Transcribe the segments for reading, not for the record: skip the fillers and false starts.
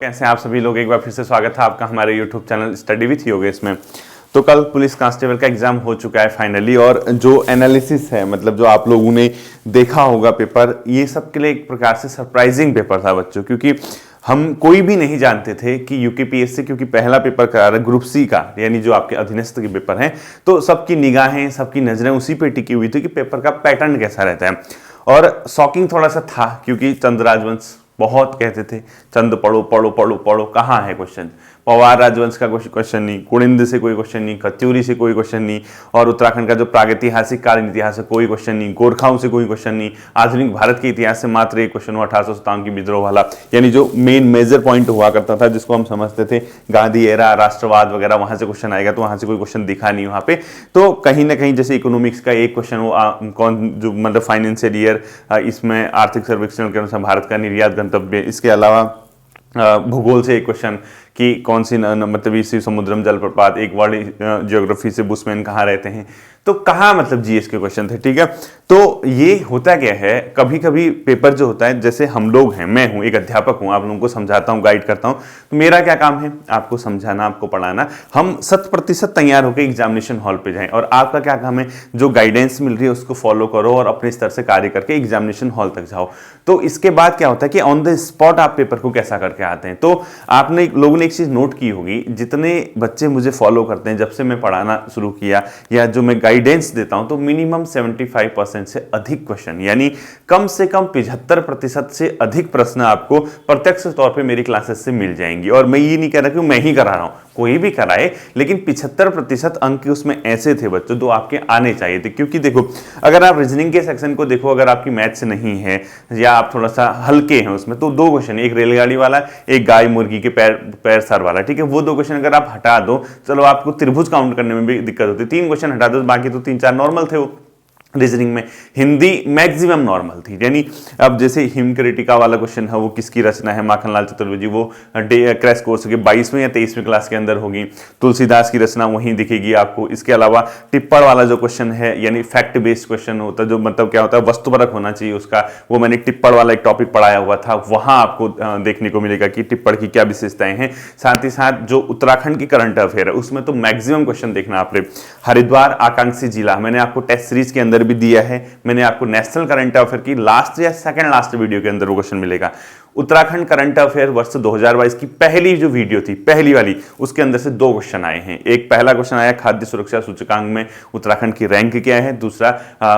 कैसे हैं आप सभी लोग। एक बार फिर से स्वागत है आपका हमारे YouTube channel study with Yogesh में। तो कल पुलिस कांस्टेबल का एग्जाम हो चुका है फाइनली, और जो एनालिसिस है, मतलब जो आप लोगों ने देखा होगा पेपर, ये सब के लिए एक प्रकार से सरप्राइजिंग पेपर था बच्चों, क्योंकि हम कोई भी नहीं जानते थे कि यूकेपीएससी, क्योंकि पहला पेपर करा रहा है ग्रुप सी का, यानी जो आपके अधीनस्थ के पेपर हैं, तो सबकी निगाहें, सबकी नजरें उसी पे टिकी हुई थी कि पेपर का पैटर्न कैसा रहता है। और शॉकिंग थोड़ा सा था, क्योंकि चंद राजवंश बहुत कहते थे चंद पढ़ो पढ़ो पढ़ो पढ़ो, कहाँ है क्वेश्चन। पवार राजवंश का क्वेश्चन नहीं, कुड़िंद से कोई क्वेश्चन नहीं, कत्यूरी से कोई क्वेश्चन नहीं, और उत्तराखंड का जो प्रागैतिहासिक कालीन इतिहास से कोई क्वेश्चन नहीं, गोरखाओं से कोई क्वेश्चन नहीं, आधुनिक भारत के इतिहास से मात्र एक क्वेश्चन हुआ 1857 की विद्रोह वाला, यानी जो मेन मेजर पॉइंट हुआ करता था, जिसको हम समझते थे गांधी एरा, राष्ट्रवाद वगैरह, वहां से क्वेश्चन आएगा, तो वहां से कोई क्वेश्चन दिखा नहीं वहां पे। तो कहीं ना कहीं जैसे इकोनॉमिक्स का एक क्वेश्चन वो कौन जो मतलब फाइनेंशियल ईयर, इसमें आर्थिक सर्वेक्षण के अनुसार भारत का निर्यात गंतव्य, इसके अलावा भूगोल से एक क्वेश्चन कि कौन सी मतलब इसी समुद्रम जलप्रपात, एक वर्ल्ड ज्योग्राफी से बुशमैन कहाँ रहते हैं, तो कहाँ मतलब जीएस के क्वेश्चन थे। ठीक है, तो ये होता क्या है, कभी कभी पेपर जो होता है, जैसे हम लोग हैं, मैं हूँ एक अध्यापक हूँ, आप लोगों को समझाता हूँ, गाइड करता हूँ, तो मेरा क्या काम है, आपको समझाना, आपको पढ़ाना। हम 100% तैयार होकर एग्जामिनेशन हॉल पे जाएं, और आपका क्या काम है, जो गाइडेंस मिल रही है उसको फॉलो करो और अपने स्तर से कार्य करके एग्जामिनेशन हॉल तक जाओ। तो इसके बाद क्या होता है कि ऑन द स्पॉट आप पेपर को कैसा करके आते हैं। तो आपने लोगों ने एक चीज नोट की होगी, जितने बच्चे मुझे फॉलो करते हैं जब से मैं पढ़ाना शुरू किया, या जो मैं गाइडेंस देता हूं, तो मिनिमम 75% से अधिक क्वेश्चन, यानी कम से कम 75% से अधिक प्रश्न आपको प्रत्यक्ष तौर पे मेरी क्लासेस से मिल जाएंगी। और मैं ये नहीं कह रहा कि मैं ही करा रहा हूं, कोई भी कराए, लेकिन 75% अंक उसमें ऐसे थे बच्चों जो आपके आने चाहिए थे। क्योंकि देखो, अगर आप रीजनिंग के सेक्शन को देखो, अगर आपकी मैथ से नहीं है या आप थोड़ा सा हल्के हैं उसमें, तो दो क्वेश्चन, एक रेलगाड़ी वाला, एक गाय मुर्गी के पैर सर वाला, ठीक है, वो दो क्वेश्चन अगर आप हटा दो, चलो आपको त्रिभुज काउंट करने में भी दिक्कत होती है, 3 क्वेश्चन हटा दो, बाकी तो 3-4 नॉर्मल थे वो। रीजनिंग में हिंदी मैक्सिमम नॉर्मल थी, यानी अब जैसे हिमकृतिका वाला क्वेश्चन है, वो किसकी रचना है, माखनलाल चतुर्वेदी, वो क्रैश कोर्स के 22वें या 23वें क्लास के अंदर होगी। तुलसीदास की रचना वहीं दिखेगी आपको। इसके अलावा टिप्पण वाला जो क्वेश्चन है, यानी फैक्ट बेस्ड क्वेश्चन होता है, जो मतलब क्या होता है, वस्तुपरक होना चाहिए उसका, वो मैंने टिप्पण वाला एक टॉपिक पढ़ाया हुआ था, वहां आपको देखने को मिलेगा कि टिप्पण की क्या विशेषताएं हैं। साथ ही साथ जो उत्तराखंड की करंट अफेयर है, उसमें तो मैक्सिमम क्वेश्चन देखना आपने। हरिद्वार आकांक्षी जिला मैंने आपको टेस्ट सीरीज के अंदर भी दिया है, मैंने आपको नेशनल करंट अफेयर की लास्ट या सेकंड लास्ट वीडियो के अंदर वो क्वेश्चन मिलेगा। उत्तराखंड करंट अफेयर वर्ष 2022 की पहली जो वीडियो थी, पहली वाली, उसके अंदर से 2 क्वेश्चन आए हैं। एक पहला क्वेश्चन आया, खाद्य सुरक्षा सूचकांक में उत्तराखंड की रैंक क्या है। दूसरा,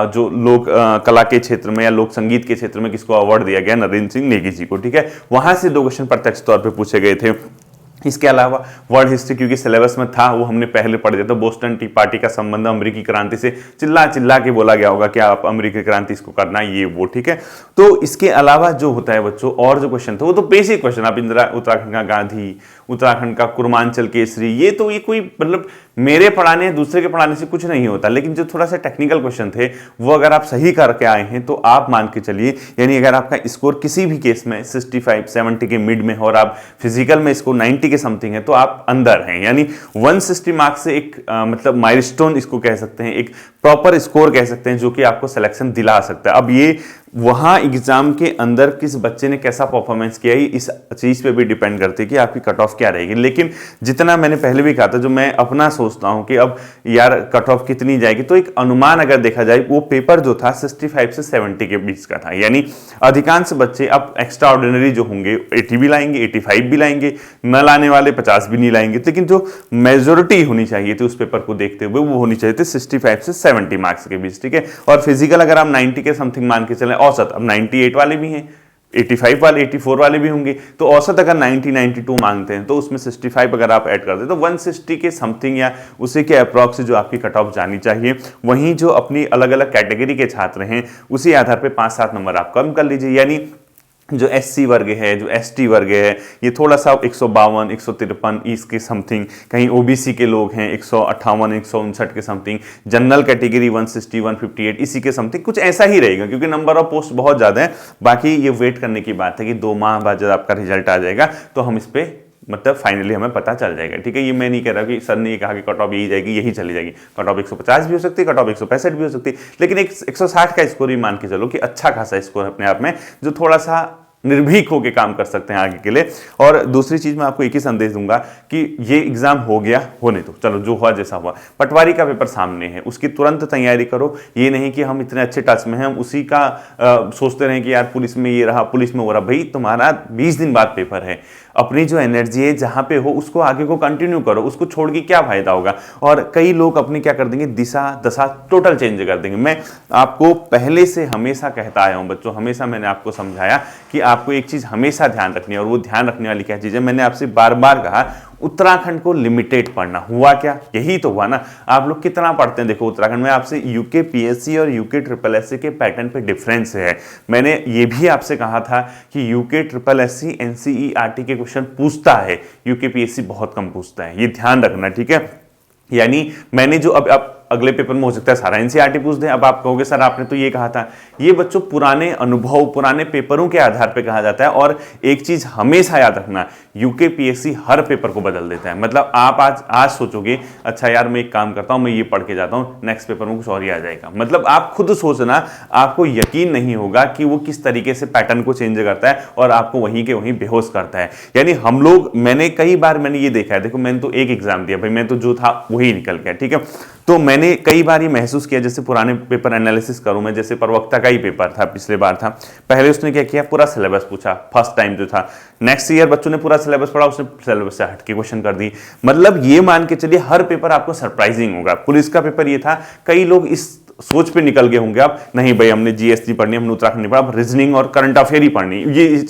जो लोक कला के क्षेत्र में या लोक संगीत के क्षेत्र में किसको अवार्ड दिया गया, नरेंद्र सिंह नेगी जी को। ठीक है, वहां से 2 क्वेश्चन प्रत्यक्ष तौर पर पूछे गए थे। इसके अलावा वर्ल्ड हिस्ट्री, क्योंकि सिलेबस में था, वो हमने पहले पढ़ दिया था। बोस्टन टी पार्टी का संबंध अमेरिकी क्रांति से, चिल्ला चिल्ला के बोला गया होगा कि आप अमेरिकी क्रांति इसको करना, ये वो। ठीक है, तो इसके अलावा जो होता है बच्चों, और जो क्वेश्चन थे वो तो बेसिक क्वेश्चन, आप इंदिरा, उत्तराखंड का गांधी, उत्तराखंड का कुर्मांचल केसरी, ये तो ये कोई मतलब मेरे पढ़ाने दूसरे के पढ़ाने से कुछ नहीं होता। लेकिन जो थोड़ा सा टेक्निकल क्वेश्चन थे, वो अगर आप सही करके आए हैं तो आप मान के चलिए, यानी अगर आपका स्कोर किसी भी केस में 65-70 के मिड में हो, और आप फिजिकल में स्कोर 90 के समथिंग है, तो आप अंदर हैं। यानी 160 मार्क्स से एक मतलब माइलस्टोन इसको कह सकते हैं, एक प्रॉपर स्कोर कह सकते हैं, जो कि आपको सिलेक्शन दिला सकता है। अब ये वहां एग्जाम के अंदर किस बच्चे ने कैसा परफॉर्मेंस किया है, इस चीज पे भी डिपेंड करती है कि आपकी कट ऑफ क्या रहेगी। लेकिन जितना मैंने पहले भी कहा था, जो मैं अपना सोचता हूं कि अब यार कट ऑफ कितनी जाएगी, तो एक अनुमान अगर देखा जाए, वो पेपर जो था 65 से 70 के बीच का था। यानी अधिकांश बच्चे अब एक्स्ट्रा ऑर्डिनरी जो होंगे 80 भी लाएंगे, 85 भी लाएंगे, न लाने वाले 50 भी नहीं लाएंगे, लेकिन जो मेजोरिटी होनी चाहिए थी उस पेपर को देखते हुए, वो होनी चाहिए थी 65 से 70 मार्क्स के बीच। ठीक है, और फिजिकल अगर आप 90 के समथिंग मान के चलें औसत, अब 98 वाले भी हैं, 85 वाले, 84 वाले भी होंगे, तो औसत अगर 90-92 मांगते हैं, तो उसमें 65 अगर आप ऐड कर दें, तो 160 के समथिंग या उसी के अप्रॉक्स जो आपकी कट ऑफ जानी चाहिए। वहीं जो अपनी अलग अलग कैटेगरी के छात्र हैं, उसी आधार पे 5-7 नंबर आप कम कर लीजिए। यानी जो एससी वर्ग है, जो एसटी वर्ग है, ये थोड़ा सा 152, 153 इसके समथिंग, कहीं ओबीसी के लोग हैं 158, 159 के समथिंग, जनरल कैटेगरी 160, 158 इसी के समथिंग, कुछ ऐसा ही रहेगा, क्योंकि नंबर ऑफ पोस्ट बहुत ज़्यादा है। बाकी ये वेट करने की बात है कि 2 माह बाद जब आपका रिजल्ट आ जाएगा, तो हम इस पर मतलब फाइनली हमें पता चल जाएगा। ठीक है, ये मैं नहीं कह रहा कि सर ने ये कहा कि कट ऑफ यही जाएगी, यही चली जाएगी। कट ऑफ 150 भी हो सकती है, कट ऑफ 165 भी हो सकती है, लेकिन एक 160 का स्कोर ही मान के चलो कि अच्छा खासा स्कोर अपने आप में, जो थोड़ा सा निर्भीक होकर काम कर सकते हैं आगे के लिए। और दूसरी चीज मैं आपको एक ही संदेश दूंगा कि ये एग्जाम हो गया, होने दो, चलो जो हुआ जैसा हुआ, पटवारी का पेपर सामने है, उसकी तुरंत तैयारी करो। ये नहीं कि हम इतने अच्छे टच में हैं, हम उसी का सोचते रहें कि यार पुलिस में ये रहा, पुलिस में हो रहा। भाई तुम्हारा 20 दिन बाद पेपर है, अपनी जो एनर्जी है जहां पे हो उसको आगे को कंटिन्यू करो, उसको छोड़ के क्या फायदा होगा। और कई लोग अपनी क्या कर देंगे, दिशा दशा टोटल चेंज कर देंगे। मैं आपको पहले से हमेशा कहता आया हूं बच्चों, हमेशा मैंने आपको समझाया कि आपको एक चीज हमेशा ध्यान रखनी है, और वो ध्यान रखने वाली क्या चीज है, मैंने आपसे बार बार कहा, उत्तराखंड को लिमिटेड पढ़ना। हुआ क्या, यही तो हुआ ना। आप लोग कितना पढ़ते हैं, देखो उत्तराखंड में आपसे यूके पीएससी और यूके ट्रिपल एससी के पैटर्न पे डिफरेंस है। मैंने ये भी आपसे कहा था कि यूके ट्रिपल एससी एनसीईआरटी के क्वेश्चन पूछता है, यूके पीएससी बहुत कम पूछता है, ये ध्यान रखना, ठीक है। यानी मैंने जो अब अगले पेपर में हो सकता है सारा एनसीईआरटी पूछ दे। अब आप कहोगे सर आपने तो ये कहा था, ये बच्चों पुराने अनुभव, पुराने पेपरों के आधार पे कहा जाता है। और एक चीज हमेशा याद रखना, यूके पीएससी हर पेपर को बदल देता है। मतलब आप आज सोचोगे अच्छा यार मैं एक काम करता हूं, मैं ये पढ़ के जाता हूं, नेक्स्ट पेपर में कुछ और ही आ जाएगा। मतलब आप खुद सोचना, आपको यकीन नहीं होगा कि वो किस तरीके से पैटर्न को चेंज करता है और आपको वहीं के वहीं बेहोश करता है। यानी हम लोग, मैंने कई बार मैंने ये देखा है, देखो मैंने तो एक एग्जाम दिया भाई, मैं तो जो था वही निकल गया, ठीक है। तो मैंने कई बार ये महसूस किया, जैसे पुराने पेपर एनालिसिस करूं मैं, जैसे प्रवक्ता का ही पेपर था पिछले बार था, पहले उसने क्या किया, पूरा सिलेबस पूछा फर्स्ट टाइम जो था। नेक्स्ट ईयर बच्चों ने पूरा सिलेबस पढ़ा, उसने सिलेबस से हटके क्वेश्चन कर दी। मतलब ये मान के चलिए हर पेपर आपको सरप्राइजिंग होगा। पुलिस का पेपर ये था, कई लोग इस सोच पे निकल गए होंगे आप, नहीं भाई हमने जीएसटी पढ़नी, हमने उत्तराखंड नहीं पढ़ा, अब रीजनिंग और करंट अफेयर ही पढ़नी,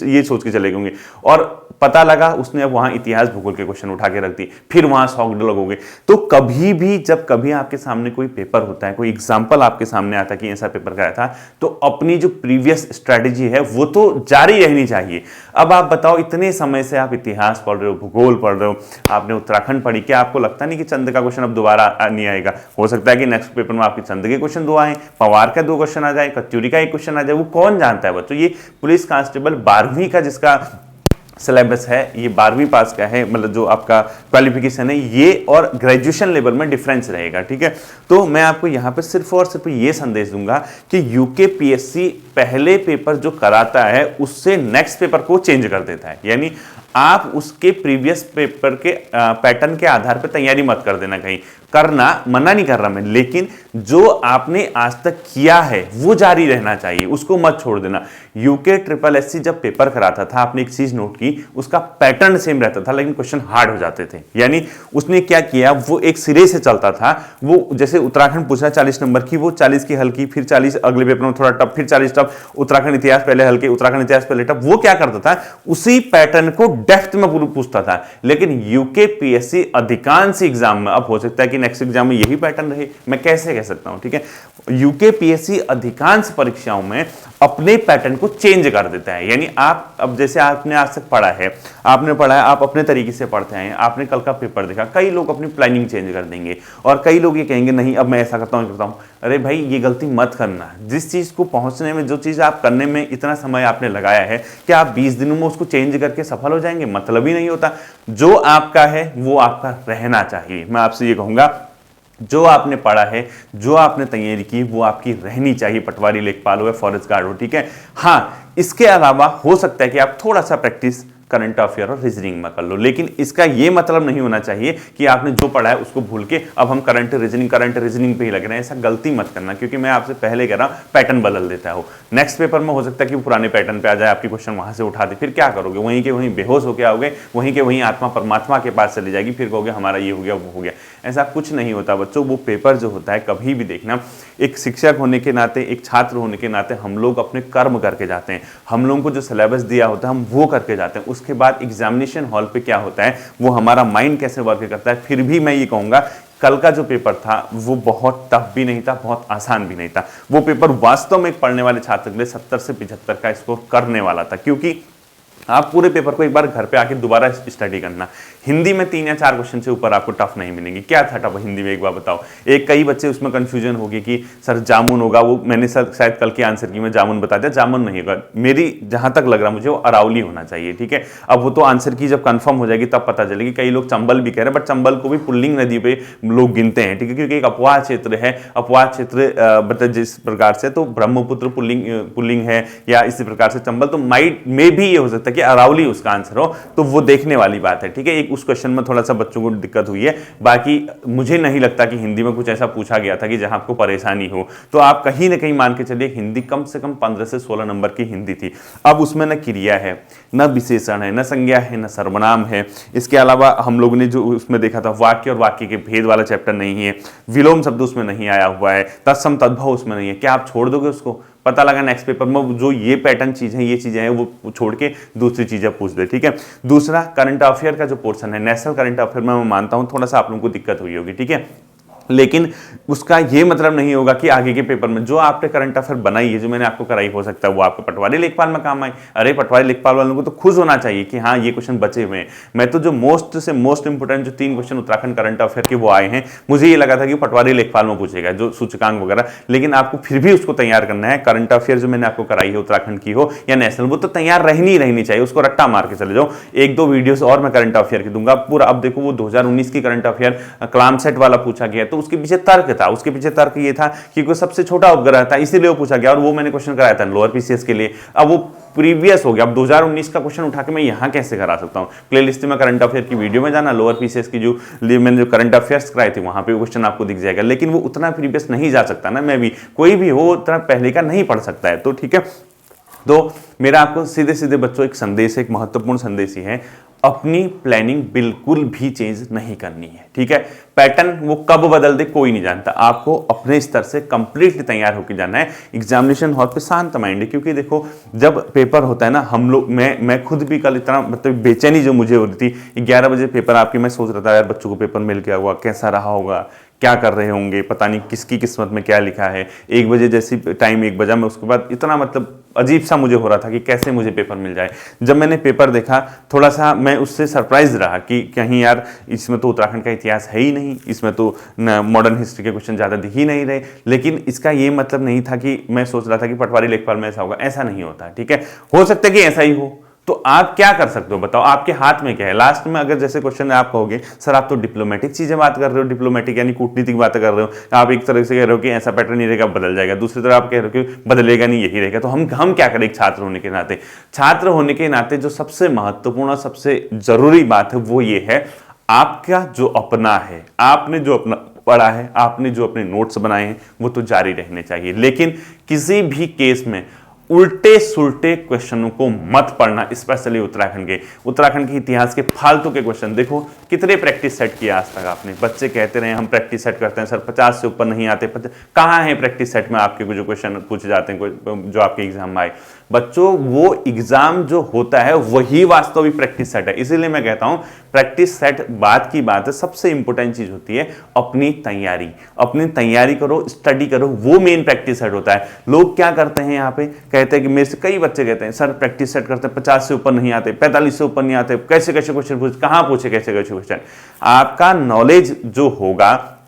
ये सोच के चले गए होंगे। और पता लगा उसने अब वहां इतिहास भूगोल के क्वेश्चन उठा के रख दी, फिर वहां शॉक्ड लगोगे। तो कभी भी जब कभी आपके सामने कोई पेपर होता है, कोई एग्जांपल आपके सामने आता है कि ऐसा पेपर गया था, तो अपनी जो प्रीवियस स्ट्रेटेजी है वो तो जारी रहनी चाहिए। अब आप बताओ, इतने समय से आप इतिहास पढ़ रहे हो, भूगोल पढ़ रहे हो, आपने उत्तराखंड पढ़ी, क्या आपको लगता नहीं कि चंद का क्वेश्चन अब दोबारा नहीं आएगा? हो सकता है कि नेक्स्ट पेपर में आपके चंद के क्वेश्चन 2 आए, पवार का 2 क्वेश्चन आ जाए, कत्यूरी का 1 क्वेश्चन आ जाए, वो कौन जानता है बच्चों। ये पुलिस कांस्टेबल 12वीं का जिसका सिलेबस है, ये 12वीं पास का है, मतलब जो आपका क्वालिफिकेशन है ये, और ग्रेजुएशन लेवल में डिफरेंस रहेगा, ठीक है। तो मैं आपको यहां पे सिर्फ और सिर्फ ये संदेश दूंगा कि यूके पीएससी पहले पेपर जो कराता है उससे नेक्स्ट पेपर को चेंज कर देता है। यानी आप उसके प्रीवियस पेपर के पैटर्न के आधार पर तैयारी मत कर देना, कहीं करना मना नहीं कर रहा मैं, लेकिन जो आपने आज तक किया है वो जारी रहना चाहिए, उसको मत छोड़ देना। यूके ट्रिपल एससी जब पेपर कराता था, आपने एक चीज नोट की, उसका पैटर्न सेम रहता था लेकिन क्वेश्चन हार्ड हो जाते थे। यानी उसने क्या किया, वो एक सिरे से चलता था। वो जैसे उत्तराखंड पूछा 40 नंबर की, वो 40 की हल्की, फिर 40 अगले पेपर में थोड़ा टफ, फिर 40 टफ, उत्तराखंड इतिहास पहले हल्के, उत्तराखंड इतिहास पहले टफ। वो क्या करता था, उसी पैटर्न को डेप्थ में पूछता था। लेकिन यूके पीएससी अधिकांश एग्जाम में, अब हो सकता है कि नेक्स्ट एग्जाम में यही पैटर्न रहे, मैं कैसे कह सकता हूं, ठीक है। यूके पीएससी अधिकांश परीक्षाओं में अपने पैटर्न को चेंज कर देता है। यानी आप, अब जैसे आपने आज तक पढ़ा है, आपने पढ़ा है, आप अपने तरीके से पढ़ते हैं, आपने कल का पेपर देखा, कई लोग अपनी प्लानिंग चेंज कर देंगे और कई लोग ये कहेंगे नहीं अब मैं ऐसा करता हूं। अरे भाई ये गलती मत करना। जिस चीज को पहुंचने में, जो चीज आप करने में इतना समय आपने लगाया है, क्या आप 20 दिनों में उसको चेंज करके सफल हो जाएंगे? मतलब ही नहीं होता। जो आपका है वो आपका रहना चाहिए। मैं आपसे ये कहूंगा, जो आपने पढ़ा है, जो आपने तैयारी की, वो आपकी रहनी चाहिए। पटवारी, लेखपाल हो या फॉरेस्ट गार्ड हो, ठीक है। हाँ, इसके अलावा हो सकता है कि आप थोड़ा सा प्रैक्टिस करंट अफेयर और रीजनिंग में कर लो, लेकिन इसका यह मतलब नहीं होना चाहिए कि आपने जो पढ़ा है उसको भूल के अब हम करंट रीजनिंग पे ही लग रहे हैं। ऐसा गलती मत करना, क्योंकि मैं आपसे पहले कह रहा हूं पैटर्न बदल देता हो। नेक्स्ट पेपर में हो सकता है कि वो पुराने पैटर्न पे आ जाए, आपकी क्वेश्चन वहां से उठा दे, फिर क्या करोगे? वहीं के वहीं बेहोश होकर आओगे, वहीं के वहीं आत्मा परमात्मा के पास चली जाएगी, फिर कहोगे हमारा ये हो गया वो हो गया। ऐसा कुछ नहीं होता बच्चों। वो पेपर जो होता है, कभी भी देखना, एक शिक्षक होने के नाते, एक छात्र होने के नाते हम लोग अपने कर्म करके जाते हैं। हम लोगों को जो सिलेबस दिया होता है हम वो करके जाते हैं। उसके बाद एग्जामिनेशन हॉल पे क्या होता है, वो हमारा माइंड कैसे वर्क करता है। फिर भी मैं ये कहूंगा, कल का जो पेपर था वो बहुत टफ भी नहीं था, बहुत आसान भी नहीं था। वो पेपर वास्तव में एक पढ़ने वाले छात्र के लिए 70 से 75 का स्कोर करने वाला था, क्योंकि आप पूरे पेपर को एक बार घर पे आके दोबारा स्टडी करना। हिंदी में 3 या 4 क्वेश्चन से ऊपर आपको टफ नहीं मिलेंगे। क्या था टफ हिंदी में एक बार बताओ। एक कई बच्चे उसमें कंफ्यूजन होगी कि सर जामुन होगा, वो मैंने शायद कल के आंसर की मैं जामुन बता दिया, जामुन नहीं होगा। मेरी जहां तक लग रहा मुझे वो अरावली होना चाहिए, ठीक है। अब वो तो आंसर की जब कंफर्म हो जाएगी तब पता चलेगी। कई लोग चंबल भी कह रहे हैं, बट चंबल को भी पुल्लिंग नदी पे लोग गिनते हैं, ठीक है, क्योंकि एक अपवाह क्षेत्र है। अपवाह क्षेत्र मतलब जिस प्रकार से तो ब्रह्मपुत्र पुल्लिंग है, या इसी प्रकार से चंबल, तो माइट में भी ये हो सकता है कि अरावली उसका आंसर हो, तो वो देखने वाली बात है, ठीक है। एक उस क्वेश्चन में थोड़ा सा बच्चों को दिक्कत हुई है। बाकी मुझे नहीं लगता कि हिंदी में कुछ ऐसा पूछा गया था कि जहां आपको परेशानी हो। तो आप कहीं ना कहीं मान के चलिए हिंदी कम से कम 15 से 16 नंबर की हिंदी थी। अब उसमें न क्रिया है, न विशेषण है, न संज्ञा है, न सर्वनाम है। इसके अलावा हम लोग ने जो उसमें देखा था वाक्य और वाक्य के भेद वाला चैप्टर नहीं है, विलोम शब्द उसमें नहीं आया हुआ है, तत्सम तद्भव उसमें नहीं है। क्या आप छोड़ दोगे उसको? पता लगा नेक्स्ट पेपर में जो ये पैटर्न चीजें ये चीजें हैं वो छोड़ के दूसरी चीजें पूछ दे, ठीक है। दूसरा करंट अफेयर का जो पोर्शन है, नेशनल करंट अफेयर में मैं मानता हूं थोड़ा सा आप लोगों को दिक्कत हुई होगी, ठीक है। लेकिन उसका यह मतलब नहीं होगा कि आगे के पेपर में जो आपने करंट अफेयर बनाई है, जो मैंने आपको कराई, हो सकता है वो आपके पटवारी लेखपाल में काम आए। अरे पटवारी लेखपाल वालों को तो खुश होना चाहिए कि हाँ ये क्वेश्चन बचे हुए हैं। मैं तो जो मोस्ट से मोस्ट इंपोर्टेंट जो 3 क्वेश्चन उत्तराखंड करंट अफेयर के वो आए हैं, मुझे ये लगा था कि पटवारी लेखपाल में पूछेगा जो सूचकांक वगैरह, लेकिन आपको फिर भी उसको तैयार करना है। करंट अफेयर जो मैंने आपको कराई है उत्तराखंड की हो या नेशनल, वो तो तैयार रहनी चाहिए। उसको रट्टा मार के चले जाओ। 1-2 वीडियोस और मैं करंट अफेयर की दूंगा पूरा। अब देखो वो 2019 की करंट अफेयर क्लाम सेट वाला पूछा गया, तो उसके पीछे तर्क था। उसके पीछे तर्क ये था कि कोई सबसे छोटा उपग्रह था, इसीलिए वो पूछा गया, और वो मैंने क्वेश्चन कराया था लोअर पीसीएस के लिए। अब वो प्रीवियस हो गया। अब 2019 का क्वेश्चन उठा के मैं यहां कैसे करा सकता हूं? प्लेलिस्ट में करंट अफेयर की वीडियो में जाना, लोअर पीसीएस की जो मैंने जो करंट अफेयर्स कराए थे वहां पे क्वेश्चन आपको दिख जाएगा। लेकिन वो उतना प्रीवियस नहीं जा सकता ना, मैं भी कोई भी हो उतना पहले का नहीं पढ़ सकता है, तो ठीक है। तो मेरा आपको सीधे सीधे बच्चों एक संदेश, एक महत्वपूर्ण संदेश ही है, अपनी प्लानिंग बिल्कुल भी चेंज नहीं करनी है, ठीक है। पैटर्न वो कब बदल दे कोई नहीं जानता। आपको अपने स्तर से कंप्लीटली तैयार होकर जाना है एग्जामिनेशन हॉल पे शांत माइंड। क्योंकि देखो जब पेपर होता है ना, हम लोग मैं खुद भी कल इतना मतलब बेचैनी जो मुझे हो रही थी, 11 बजे पेपर आपकी, मैं सोच रहा था यार बच्चों को पेपर मिल गया हुआ, कैसा रहा होगा, क्या कर रहे होंगे, पता नहीं किसकी किस्मत में क्या लिखा है। 1 बजे जैसी टाइम 1 बजा, मैं उसके बाद इतना मतलब अजीब सा मुझे हो रहा था कि कैसे मुझे पेपर मिल जाए। जब मैंने पेपर देखा थोड़ा सा मैं उससे सरप्राइज रहा कि कहीं यार इसमें तो उत्तराखंड का इतिहास है ही नहीं, इसमें तो मॉडर्न हिस्ट्री के क्वेश्चन ज़्यादा दिख ही नहीं रहे। लेकिन इसका ये मतलब नहीं था कि मैं सोच रहा था कि पटवारी लेखपाल में ऐसा होगा, ऐसा नहीं होता, ठीक है। हो सकता है कि ऐसा ही हो, तो आप क्या कर सकते हो बताओ, आपके हाथ में क्या है। लास्ट में अगर जैसे क्वेश्चन आप कहोगे सर आप तो डिप्लोमेटिक चीजें बात कर रहे हो, डिप्लोमेटिक यानी कूटनीतिक बातें कर रहे हो, आप एक तरह से कह रहे हो कि ऐसा पैटर्न नहीं रहेगा, बदल जाएगा, दूसरी तरफ आप कह रहे हो कि बदलेगा नहीं, यही रहेगा। तो हम क्या करें छात्र होने के नाते? छात्र होने के नाते जो सबसे महत्वपूर्ण और सबसे जरूरी बात है वो ये है, आपका जो अपना है, आपने जो अपना पढ़ा है, आपने जो अपने नोट्स बनाए हैं वो तो जारी रहने चाहिए। लेकिन किसी भी केस में उल्टे सुल्टे क्वेश्चनों को मत पढ़ना, स्पेशली उत्तराखंड के इतिहास के फालतू के क्वेश्चन। देखो कितने प्रैक्टिस सेट किया आज तक आपने, बच्चे कहते रहे हम प्रैक्टिस सेट करते हैं सर, 50 से ऊपर नहीं आते। कहाँ है प्रैक्टिस सेट में आपके जो क्वेश्चन पूछे जाते हैं जो आपके एग्जाम में आए? बच्चों वो एग्जाम जो होता है वही वास्तविक प्रैक्टिस सेट है। इसीलिए मैं कहता हूं प्रैक्टिस सेट बात की बात है, सबसे इंपॉर्टेंट चीज होती है अपनी तैयारी करो, स्टडी करो, वो मेन प्रैक्टिस सेट होता है। लोग क्या करते हैं यहाँ पे, कहते हैं कि मेरे से कई बच्चे कहते हैं सर प्रैक्टिस सेट करते हैं 50 से ऊपर नहीं आते, 45 से ऊपर नहीं आते, कैसे कैसे क्वेश्चन पूछे, कहां पूछे, कैसे कैसे क्वेश्चन। आपका नॉलेज जो होगा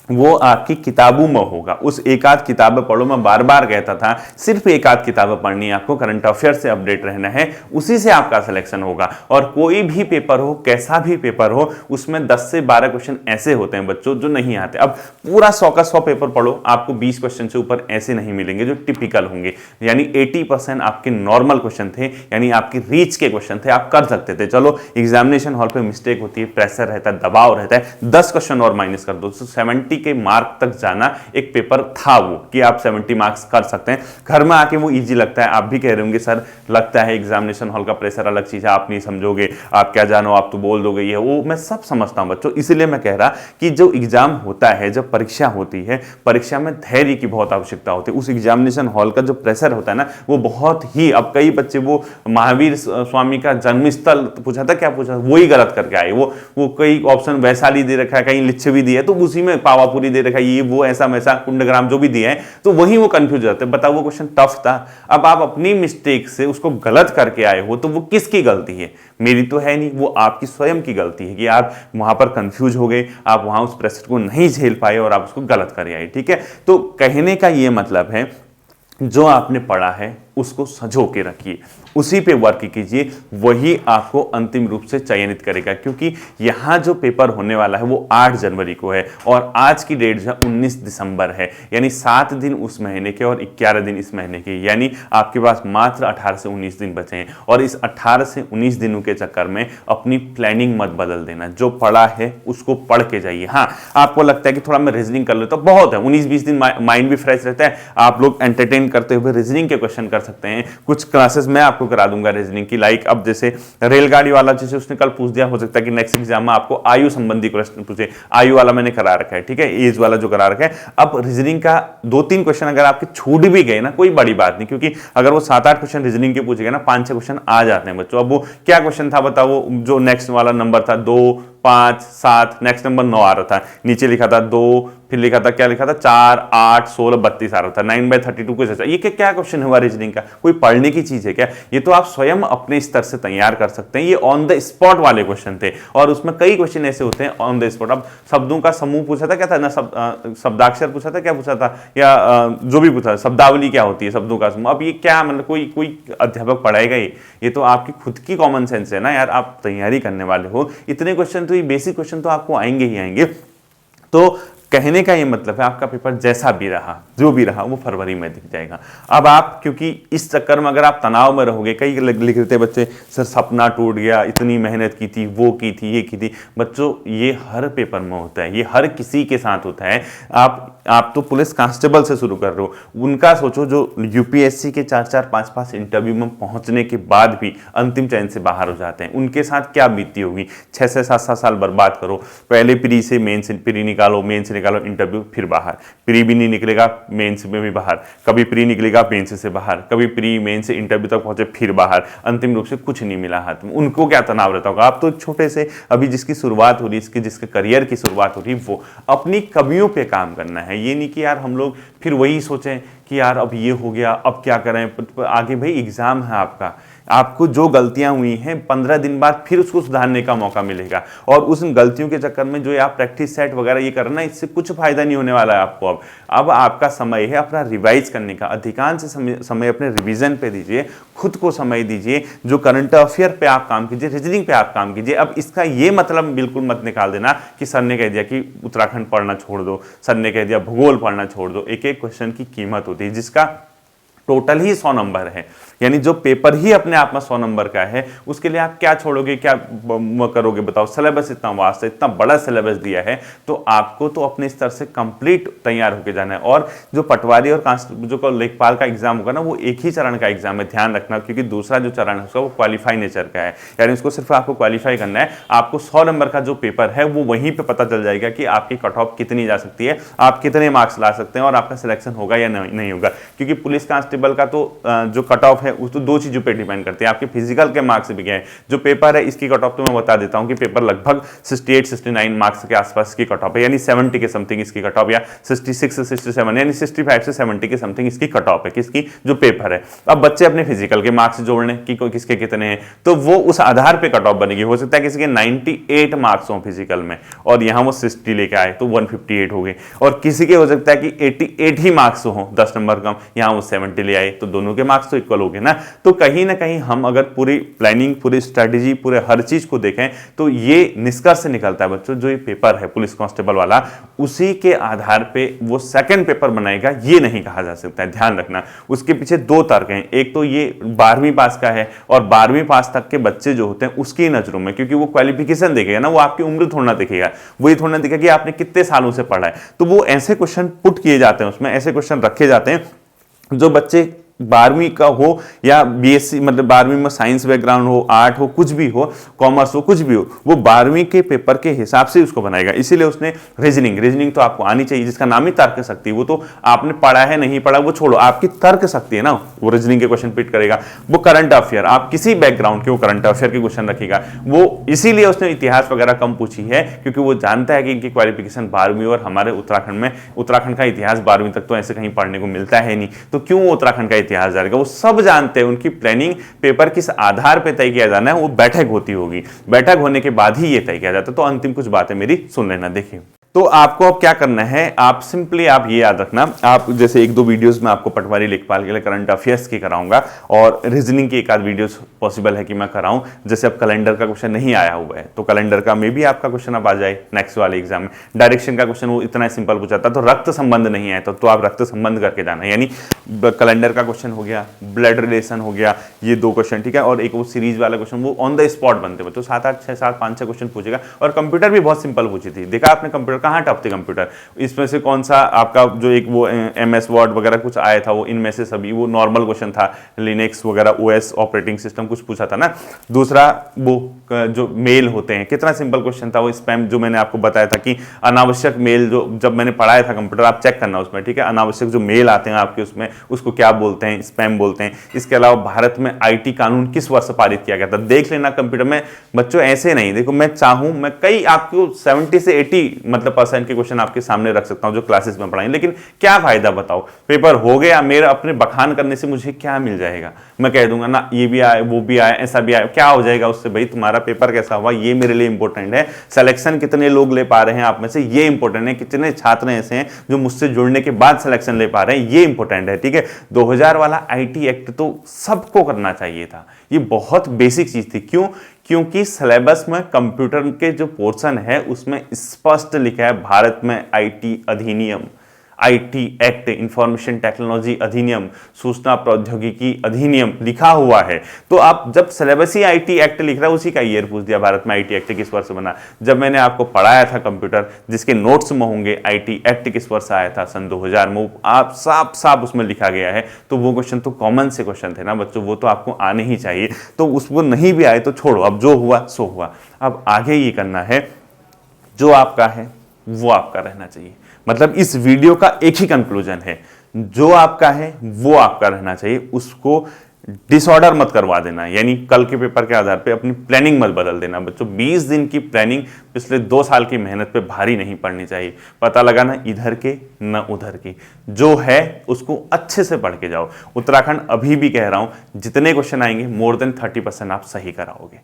वो आपकी किताबों में होगा। उस एक आध किताबें पढ़ो, मैं बार बार कहता था सिर्फ एक आध किताबें पढ़नी है आपको, करंट अफेयर से अपडेट रहना है, उसी से आपका सिलेक्शन होगा। और कोई भी पेपर हो, कैसा भी पेपर हो, उसमें 10 से 12 क्वेश्चन ऐसे होते हैं बच्चों जो नहीं आते। अब पूरा 100 का 100 पेपर पढ़ो, आपको 20 क्वेश्चन से ऊपर ऐसे नहीं मिलेंगे जो टिपिकल होंगे। यानी 80% आपके नॉर्मल क्वेश्चन थे, यानी आपकी रीच के क्वेश्चन थे, आप कर सकते थे। चलो एग्जामिनेशन हॉल पे मिस्टेक होती है, प्रेशर रहता है, दबाव रहता है, 10 क्वेश्चन और माइनस कर दो, 70 के मार्क तक जाना एक पेपर था वो, कि आप 70 मार्क्स कर सकते हैं। घर में आके वो इजी लगता है, आप भी कह रहे होंगे सर लगता है एग्जामिनेशन हॉल का प्रेशर अलग चीज है, आप नहीं समझोगे, आप क्या जानो, आप तो बोल दोगे ये वो। मैं सब समझता हूं बच्चों, इसीलिए मैं कह रहा कि जो एग्जाम होता है, जब परीक्षा होती है, परीक्षा में धैर्य की बहुत आवश्यकता होती है। उस एग्जामिनेशन हॉल का जो प्रेशर होता है ना, वो बहुत ही, अब कई बच्चे वो महावीर स्वामी का जन्मस्थल पूछा था, क्या पूछा, वही गलत करके आए। वो कई ऑप्शन वैशाली दे रखा है, कहीं लिच्छवी दी है, तो उसी में पावा पूरी दे रखा है, ये वो ऐसा वैसा कुंडग्राम जो भी दिया है, तो वही वो कंफ्यूज जाते हैं। बताओ वो क्वेश्चन टफ था, अब आप अपनी मिस्टेक से उसको गलत करके आए हो, तो वो किसकी गलती है? मेरी तो है नहीं, वो आपकी स्वयं की गलती है कि आप वहां पर कंफ्यूज हो गए, आप वहां उस प्रेशर को नहीं झेल पाए और आप उसको गलत कर आए। ठीक है, तो कहने का ये मतलब है जो आपने पढ़ा है उसको सजो के रखिए, उसी पे वर्क कीजिए, वही आपको अंतिम रूप से चयनित करेगा। क्योंकि यहां जो पेपर होने वाला है वो 8 जनवरी को है और आज की डेट जो 19 दिसंबर है, यानी 7 दिन उस महीने के और 11 दिन इस महीने के, यानी आपके पास मात्र 18 से 19 दिन बचे हैं। और इस 18 से 19 दिनों के चक्कर में अपनी प्लानिंग मत बदल देना, जो पढ़ा है उसको पढ़ के जाइए। हाँ, आपको लगता है कि थोड़ा मैं रीजनिंग कर लेता हूं, बहुत है, 19-20 दिन माइंड भी फ्रेश रहता है, आप लोग एंटरटेन करते हुए रीजनिंग के क्वेश्चन कर सकते हैं। कुछ क्लासेस मैं आपको करा दूंगा रीजनिंग की, लाइक अब जैसे रेलगाड़ी वाला जैसे उसने कल पूछ दिया, हो सकता है कि नेक्स्ट एग्जाम में आपको आयु संबंधी क्वेश्चन पूछे, आयु वाला मैंने करा रखा है। ठीक है, एज वाला जो करा रखा है। अब रीजनिंग का 2-3 क्वेश्चन अगर आपके छूट भी गए ना, कोई बड़ी बात नहीं, क्योंकि अगर वो 7-8 क्वेश्चन रीजनिंग के पूछेगा ना, 5-6 क्वेश्चन आ जाते हैं बच्चों। अब वो क्या क्वेश्चन था बताओ, वो जो नेक्स्ट वाला नंबर था 2, 5, 7, नेक्स्ट नंबर 9 आ रहा था, नीचे लिखा था 2, फिर लिखा था क्या लिखा था 4, 8, 16, 32 आ रहा था, 9/32 कुछ ऐसा। ये क्या क्वेश्चन हुआ रीजनिंग का? कोई पढ़ने की चीज है क्या? ये तो आप स्वयं अपने स्तर से तैयार कर सकते हैं। ये ऑन द स्पॉट वाले क्वेश्चन थे और उसमें कई क्वेश्चन ऐसे होते हैं ऑन द स्पॉट। अब शब्दों का समूह पूछा था, क्या था ना, शब्दाक्षर पूछा था, क्या पूछा था, या जो भी पूछा, शब्दावली क्या होती है, शब्दों का समूह। अब ये क्या मतलब कोई अध्यापक पढ़ाएगा? ये तो आपकी खुद की कॉमन सेंस है ना यार, आप तैयारी करने वाले हो, इतने क्वेश्चन तो, ये बेसिक क्वेश्चन तो आपको आएंगे ही आएंगे। तो कहने का ये मतलब है आपका पेपर जैसा भी रहा, जो भी रहा, वो फरवरी में दिख जाएगा। अब आप क्योंकि इस चक्कर में अगर आप तनाव में रहोगे, कई लिख देते बच्चे सर सपना टूट गया, इतनी मेहनत की थी, वो की थी, ये की थी। बच्चों ये हर पेपर में होता है, ये हर किसी के साथ होता है। आप तो पुलिस कांस्टेबल से शुरू कर रहे हो, उनका सोचो जो यूपीएससी के 4-4, 5-5 इंटरव्यू में पहुंचने के बाद भी अंतिम चयन से बाहर हो जाते हैं, उनके साथ क्या बीती होगी। 6 से 7 साल बर्बाद करो, पहले प्री से मेन से, प्री निकालो, मेन से निकालो, इंटरव्यू, फिर बाहर, प्री भी नहीं निकलेगा, मेंस में भी बाहर, कभी प्री निकलेगा मेंस से बाहर, कभी प्री मेंस से इंटरव्यू तक पहुंचे फिर बाहर, अंतिम रूप से कुछ नहीं मिला हाथ में। उनको क्या तनाव रहता होगा? आप तो छोटे से अभी जिसकी शुरुआत हो रही है, जिसके करियर की शुरुआत हो रही है, वो अपनी कमियों पे काम करना है। ये नहीं कि यार हम लोग फिर वही सोचें कि यार अब ये हो गया, अब क्या करें आगे। भाई एग्जाम है आपका, आपको जो गलतियां हुई हैं 15 दिन बाद फिर उसको सुधारने का मौका मिलेगा। और उस गलतियों के चक्कर में जो आप प्रैक्टिस सेट वगैरह ये करना, इससे कुछ फायदा नहीं होने वाला है आपको। अब आपका समय है अपना रिवाइज करने का, अधिकांश समय अपने रिवीजन पे दीजिए, खुद को समय दीजिए, जो करंट अफेयर पे आप काम कीजिए, रीजनिंग पे आप काम कीजिए। अब इसका ये मतलब बिल्कुल मत निकाल देना कि सर ने कह दिया कि उत्तराखंड पढ़ना छोड़ दो, सर ने कह दिया भूगोल पढ़ना छोड़ दो। एक एक क्वेश्चन की कीमत होती है, जिसका टोटल ही 100 नंबर है, यानी जो पेपर ही अपने आप में 100 नंबर का है, उसके लिए आप क्या छोड़ोगे, क्या करोगे बताओ। सिलेबस इतना वास्ट है, इतना बड़ा सिलेबस दिया है, तो आपको तो अपने स्तर से कंप्लीट तैयार होकर जाना है। और जो पटवारी और जो लेखपाल का एग्जाम होगा ना, वो एक ही चरण का एग्जाम है, ध्यान रखना, क्योंकि दूसरा जो चरण है उसका वो क्वालिफाई नेचर का है, यानी उसको सिर्फ आपको क्वालिफाई करना है। आपको 100 नंबर का जो पेपर है वो वहीं पर पता चल जाएगा कि आपकी कट ऑफ कितनी जा सकती है, आप कितने मार्क्स ला सकते हैं और आपका सिलेक्शन होगा या नहीं होगा। क्योंकि पुलिस कांस्टेबल का तो जो कट ऑफ है उस तो 2 चीजों पे डिपेंड करती है, आपके फिजिकल के मार्क्स भी हैं। जो पेपर है इसकी कट ऑफ तो मैं बता देता हूं कि पेपर लगभग 68-69 मार्क्स के आसपास की कट ऑफ है, यानी 70 के समथिंग इसकी कट ऑफ, या 66 से 67, यानी 65 से 70 के समथिंग इसकी कट ऑफ है, किसकी, जो पेपर है। अब बच्चे अपने फिजिकल के मार्क्स जोड़ने कि किसके कितने हैं, तो वो उस आधार पे कट ऑफ बनेगी। हो सकता है किसी के 98 मार्क्स हो फिजिकल में और यहाँ वो 60 लेके आए तो 158 हो गए, और किसी के हो सकता है कि 88 ही मार्क्स हो, 10 नंबर कम, यहाँ वो 70 ले आए, तो दोनों के मार्क्स तो इक्वल हो गए ना। तो कहीं ना कहीं हम अगर पूरी प्लानिंग, पूरी स्ट्रेटेजी, पूरे हर चीज को देखें तो ये निष्कर्ष निकलता है बच्चों, जो ये पेपर है पुलिस कांस्टेबल वाला, उसी के आधार पे वो सेकंड पेपर बनाएगा, ये नहीं कहा जा सकता है। ध्यान रखना, उसके पीछे 2 तर्क हैं। एक तो ये 12वीं पास का है, और 12वीं पास तक के बच्चे जो होते हैं उसकी नजरों में, क्योंकि वो क्वालिफिकेशन देखेगा ना, वो आपकी उम्र थोड़ा देखेगा, वो ये थोड़ा देखेगा कि आपने कितने सालों से पढ़ा है। तो वो ऐसे क्वेश्चन पुट किए जाते हैं, उसमें ऐसे क्वेश्चन रखे जाते हैं जो बच्चे 12वीं का हो या बीएससी, मतलब 12वीं में साइंस बैकग्राउंड हो, आर्ट हो, कुछ भी हो, कॉमर्स हो, कुछ भी हो, वो 12वीं के पेपर के हिसाब से उसको बनाएगा। इसीलिए उसने रीजनिंग तो आपको आनी चाहिए, जिसका नाम ही तर्क शक्ति। वो तो आपने पढ़ा है नहीं पढ़ा वो छोड़ो, आपकी तर्क शक्ति है ना, वो रीजनिंग के क्वेश्चन पिट करेगा। वो करंट अफेयर, आप किसी बैकग्राउंड के वो करंट अफेयर के क्वेश्चन रखेगा। वो इसीलिए उसने इतिहास वगैरह कम पूछी है, क्योंकि वो जानता है कि इनकी क्वालिफिकेशन 12वीं, और हमारे उत्तराखंड का इतिहास 12वीं तक तो ऐसे कहीं पढ़ने को मिलता है नहीं, तो क्यों वो उत्तराखंड का इतिहास जाएगा। वो सब जानते हैं, उनकी प्लानिंग पेपर किस आधार पर तय किया जाना है, वो बैठक होती होगी, बैठक होने के बाद ही ये तय किया जाता है। तो अंतिम कुछ बातें मेरी सुन लेना। देखिए, तो आपको अब क्या करना है, आप सिंपली आप ये याद रखना, आप जैसे 1-2 वीडियोस में आपको पटवारी लेखपाल के लिए करंट अफेयर्स की कराऊंगा, और रीजनिंग की एक आध वीडियोस पॉसिबल है कि मैं कराऊं। जैसे अब कैलेंडर का क्वेश्चन नहीं आया हुआ है, तो कैलेंडर का में भी आपका क्वेश्चन अब आ जाए नेक्स्ट वाले एग्जाम में। डायरेक्शन का क्वेश्चन वो इतना सिंपल पूछा था, तो रक्त संबंध नहीं आया तो आप रक्त संबंध करके जाना, यानी कैलेंडर का क्वेश्चन हो गया, ब्लड रिलेशन हो गया, ये 2 क्वेश्चन, ठीक है। और एक वो सीरीज वाला क्वेश्चन, वो ऑन द स्पॉट बनते बच्चों, 7-8, 6-7, 5-6 क्वेश्चन पूछेगा। और कंप्यूटर भी बहुत सिंपल पूछी थी, देखा आपने कंप्यूटर कहाँ टफ थे कंप्यूटर, इसमें से कौन सा आपका जो एक वो MS वर्ड वगैरह कुछ आया था, वो इनमें से सभी वो नॉर्मल क्वेश्चन था, लिनक्स वगैरह OS ऑपरेटिंग सिस्टम कुछ पूछा था ना। दूसरा वो जो मेल होते हैं, कितना सिंपल क्वेश्चन था वो स्पैम, जो मैंने आपको बताया था कि अनावश्यक मेल, जो जब मैंने पढ़ाया था कंप्यूटर, आप चेक करना उसमें, ठीक है। अनावश्यक जो मेल आते हैं आपके उसमें, उसको क्या बोलते हैं, स्पैम बोलते हैं। इसके अलावा भारत में IT कानून किस वर्ष पारित किया गया था, देख लेना कंप्यूटर में बच्चों। ऐसे नहीं, देखो मैं चाहूं मैं कई आपको 70 से 80 मतलब % के क्वेश्चन आपके सामने रख सकता हूं जो क्लासेस में पढ़ाएं, लेकिन क्या फायदा बताओ, पेपर हो गया, मेरा अपने बखान करने से मुझे क्या मिल जाएगा। मैं कह दूंगा ना ये भी आए, वो भी आए, ऐसा भी आए, क्या हो जाएगा उससे भाई, तुम्हारा पेपर कैसा हुआ ये मेरे लिए इंपॉर्टेंट है। सिलेक्शन कितने लोग ले पा रहे हैं आप में से, ये इंपॉर्टेंट है। कितने छात्र ऐसे हैं जो मुझसे जुड़ने के बाद सिलेक्शन ले पा रहे हैं, ये इंपॉर्टेंट है, ठीक है। 2000 वाला IT एक्ट तो सबको करना चाहिए था, ये बहुत बेसिक चीज थी। क्यों? क्योंकि सिलेबस में कंप्यूटर के जो पोर्शन है उसमें स्पष्ट लिखा है, भारत में IT अधिनियम, IT एक्ट, इंफॉर्मेशन टेक्नोलॉजी अधिनियम, सूचना प्रौद्योगिकी अधिनियम लिखा हुआ है। तो आप जब सिलेबस ही IT एक्ट लिख रहा है, उसी का ईयर पूछ दिया, भारत में IT एक्ट किस वर्ष बना। जब मैंने आपको पढ़ाया था कंप्यूटर, जिसके नोट्स में होंगे IT एक्ट किस वर्ष आया था, सन 2000 में, आप साफ साफ उसमें लिखा गया है। तो वो क्वेश्चन तो कॉमन से क्वेश्चन थे ना बच्चों, वो तो आपको आने ही चाहिए। तो उसको नहीं भी आए तो छोड़ो, अब जो हुआ सो हुआ। अब आगे ये करना है, जो आपका है वो आपका रहना चाहिए। मतलब इस वीडियो का एक ही कंक्लूजन है, जो आपका है वो आपका रहना चाहिए, उसको डिसऑर्डर मत करवा देना। यानी कल के पेपर के आधार पे अपनी प्लानिंग मत बदल देना बच्चों। 20 दिन की प्लानिंग पिछले 2 साल की मेहनत पे भारी नहीं पड़नी चाहिए। पता लगा ना इधर के न उधर की, जो है उसको अच्छे से पढ़ के जाओ। उत्तराखंड अभी भी कह रहा हूं, जितने क्वेश्चन आएंगे मोर देन 30% आप सही कराओगे।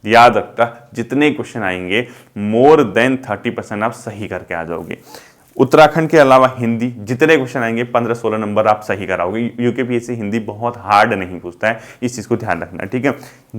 याद रखता, जितने क्वेश्चन आएंगे मोर देन 30% आप सही करके आ जाओगे। उत्तराखंड के अलावा हिंदी जितने क्वेश्चन आएंगे 15-16 नंबर आप सही कराओगे। यूकेपीएससी हिंदी बहुत हार्ड नहीं पूछता है, इस चीज को ध्यान रखना, ठीक है।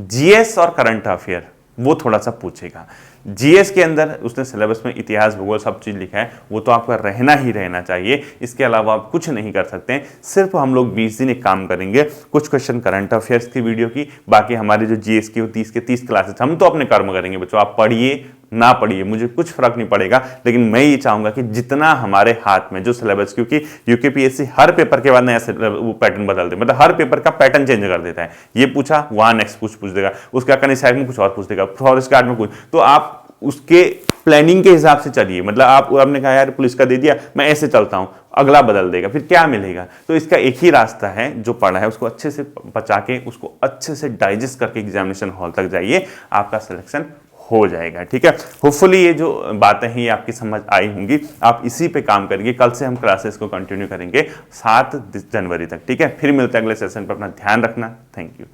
GS और करंट अफेयर वो थोड़ा सा पूछेगा। GS के अंदर उसने सिलेबस में इतिहास भूगोल सब चीज लिखा है, वो तो आपका रहना ही रहना चाहिए। इसके अलावा आप कुछ नहीं कर सकते। सिर्फ हम लोग 20 दिन एक काम करेंगे, कुछ क्वेश्चन करंट अफेयर्स की वीडियो की, बाकी हमारे जो GS की 30 के 30 क्लासेस हम तो अपने कर्म करेंगे बच्चों। आप पढ़िए ना पढ़िए मुझे कुछ फर्क नहीं पड़ेगा, लेकिन मैं ये चाहूंगा कि जितना हमारे हाथ में जो सिलेबस, क्योंकि यूकेपीएससी हर पेपर के बाद नया पैटर्न बदल दे, मतलब हर पेपर का पैटर्न चेंज कर देता है। ये पूछा वहां नेक्स्ट पूछ देगा, उसका कनिष्ठ में कुछ और पूछ देगा, फॉरेस्ट गार्ड में कुछ। तो आप उसके प्लानिंग के हिसाब से चलिए। मतलब आपने कहा यार पुलिस का दे दिया, मैं ऐसे चलता हूं, अगला बदल देगा, फिर क्या मिलेगा। तो इसका एक ही रास्ता है, जो पढ़ा है उसको अच्छे से बचा के, उसको अच्छे से डाइजेस्ट करके एग्जामिनेशन हॉल तक जाइए, आपका सिलेक्शन हो जाएगा, ठीक है। होपफुली ये जो बातें हैं ये आपकी समझ आई होंगी। आप इसी पे काम करेंगे। कल से हम क्लासेस को कंटिन्यू करेंगे 7 जनवरी तक, ठीक है। फिर मिलते हैं अगले सेशन पर। अपना ध्यान रखना। Thank you.